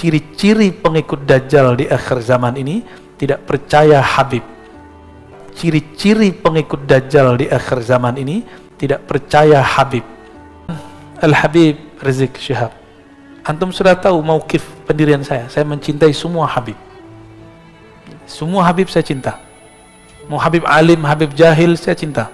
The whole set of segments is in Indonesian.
ciri-ciri pengikut Dajjal di akhir zaman ini tidak percaya Habib. Ciri-ciri pengikut Dajjal di akhir zaman ini tidak percaya Habib. Al-Habib Rizik Syihab. Antum sudah tahu mauqif pendirian saya. Saya mencintai semua Habib. Semua Habib saya cinta. Mau Habib alim, Habib jahil, saya cinta.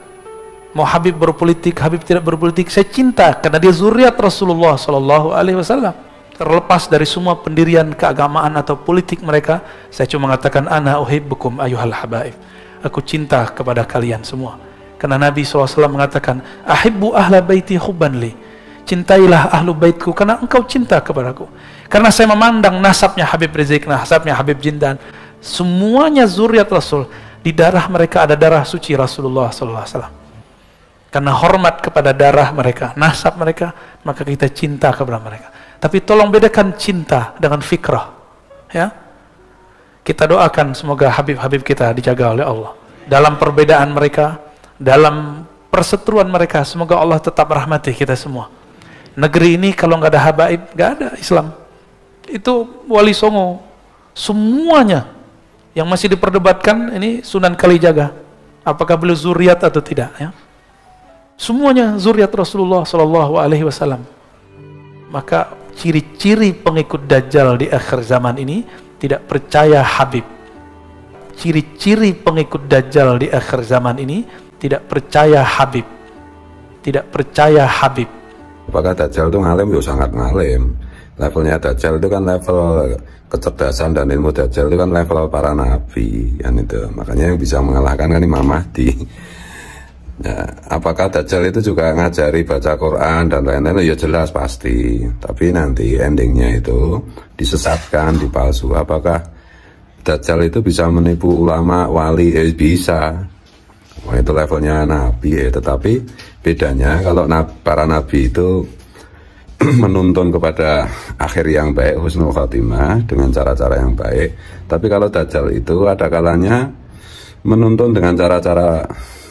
Mau Habib berpolitik, Habib tidak berpolitik, saya cinta karena dia zuriat Rasulullah Sallallahu Alaihi Wasallam. Terlepas dari semua pendirian keagamaan atau politik mereka, saya cuma mengatakan ana uhibbukum ayyuhal habaib. Aku cinta kepada kalian semua. Karena Nabi SAW mengatakan, ahibbu ahla baiti hubban li. Cintailah ahlu baitku karena engkau cinta kepadaku. Karena saya memandang nasabnya Habib Rizik, nasabnya Habib Jindan, semuanya zuriat Rasul. Di darah mereka ada darah suci Rasulullah SAW. Karena hormat kepada darah mereka, nasab mereka, maka kita cinta kepada mereka. Tapi tolong bedakan cinta dengan fikrah. Ya, kita doakan semoga Habib-Habib kita dijaga oleh Allah. Dalam perbedaan mereka, dalam perseteruan mereka, semoga Allah tetap rahmati kita semua. Negeri ini kalau nggak ada habaib, nggak ada Islam. Itu Wali Songo, semuanya yang masih diperdebatkan ini Sunan Kalijaga. Apakah beliau zuriat atau tidak? Ya, semuanya zuriat Rasulullah Sallallahu Alaihi Wasallam. Maka ciri-ciri pengikut Dajjal di akhir zaman ini tidak percaya Habib. Ciri-ciri pengikut Dajjal di akhir zaman ini tidak percaya Habib. Tidak percaya Habib. Apakah Dajjal itu ngalim? Ya sangat ngalim. Levelnya Dajjal itu kan level kecerdasan, dan ilmu Dajjal itu kan level para nabi kan itu. Makanya yang bisa mengalahkan kan Imam Mahdi. Ya, apakah Dajjal itu juga ngajari baca Quran dan lain-lain? Ya jelas pasti. Tapi nanti endingnya itu disesatkan, dipalsu. Apakah Dajjal itu bisa menipu ulama, wali? Bisa. Wah, itu levelnya nabi ya. Tetapi bedanya kalau para nabi itu menuntun kepada akhir yang baik, husnul khotimah, dengan cara-cara yang baik. Tapi kalau Dajjal itu ada kalanya menuntun dengan cara-cara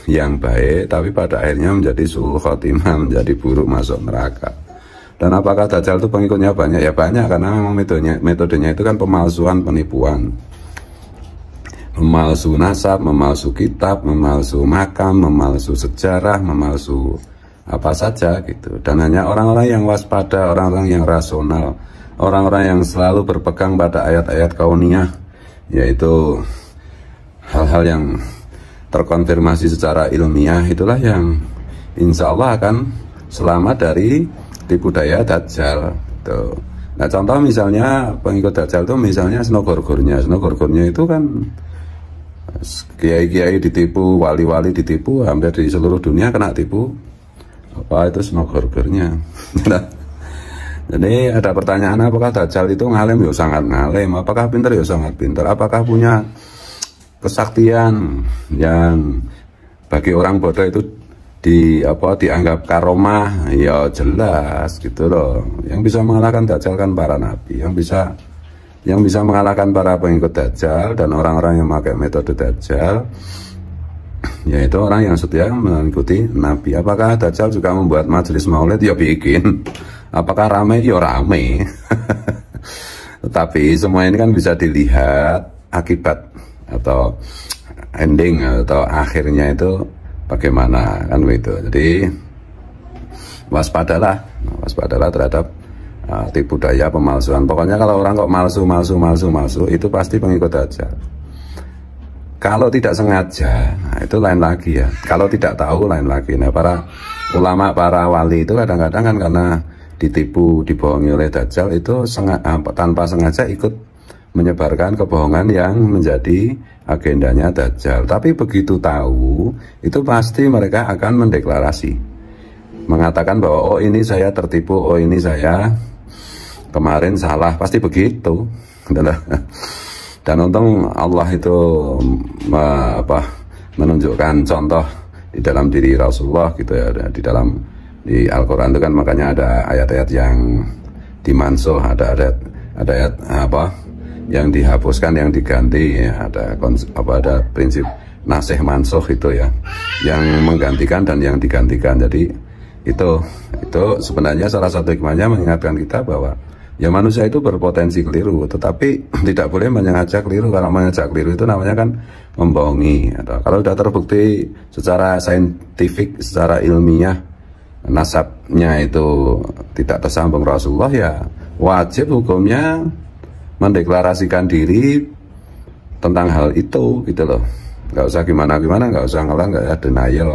yang baik, tapi pada akhirnya menjadi su'ul khotimah, menjadi buruk, masuk neraka. Dan apakah Dajjal itu pengikutnya banyak? Ya banyak, karena memang metodenya itu kan pemalsuan, penipuan. Memalsu nasab, memalsu kitab, memalsu makam, memalsu sejarah, memalsu apa saja gitu. Dan hanya orang-orang yang waspada, orang-orang yang rasional, orang-orang yang selalu berpegang pada ayat-ayat kauniyah, yaitu hal-hal yang terkonfirmasi secara ilmiah, itulah yang insya Allah akan selamat dari tipu daya Dajjal. Tuh. Nah contoh misalnya pengikut Dajjal itu misalnya Snogorgornya itu kan kiai-kiai ditipu, wali-wali ditipu, hampir di seluruh dunia kena tipu. Apa itu Snogorgornya? Jadi ada pertanyaan, apakah Dajjal itu ngalim? Ya sangat ngalim. Apakah pintar? Ya sangat pintar. Apakah punya kesaktian yang bagi orang bodoh itu dianggap karomah? Ya jelas gitu loh. Yang bisa mengalahkan Dajjal kan para nabi, yang bisa mengalahkan para pengikut Dajjal dan orang-orang yang memakai metode Dajjal, yaitu orang yang setia mengikuti nabi. Apakah Dajjal juga membuat majelis maulid? Ya bikin. Apakah ramai? Ya ramai. Tetapi semua ini kan bisa dilihat akibat atau ending atau akhirnya itu bagaimana kan begitu. Jadi waspadalah terhadap tipu daya, pemalsuan. Pokoknya kalau orang kok malsu itu pasti pengikut Dajjal. Kalau tidak sengaja, nah itu lain lagi ya. Kalau tidak tahu lain lagi. Nah para ulama, para wali itu kadang-kadang kan karena ditipu, dibohongi oleh Dajjal itu tanpa sengaja ikut menyebarkan kebohongan yang menjadi agendanya Dajjal. Tapi begitu tahu, itu pasti mereka akan mendeklarasi, mengatakan bahwa oh ini saya tertipu, oh ini saya kemarin salah, pasti begitu. Dan untung Allah itu menunjukkan contoh di dalam diri Rasulullah gitu ya, di Al-Quran itu kan makanya ada ayat-ayat yang dimansuh, ada ayat yang dihapuskan, yang diganti ya, ada prinsip nasih mansuh itu ya, yang menggantikan dan yang digantikan. Jadi itu sebenarnya salah satu hikmahnya mengingatkan kita bahwa Ya manusia itu berpotensi keliru, tetapi tidak boleh mengajak keliru. Kalau mengajak keliru itu namanya kan membohongi. Kalau sudah terbukti secara saintifik, secara ilmiah, nasabnya itu tidak tersambung Rasulullah, ya wajib hukumnya mendeklarasikan diri tentang hal itu gitu loh. Nggak usah gimana-gimana, nggak usah ngelah, nggak ada denial.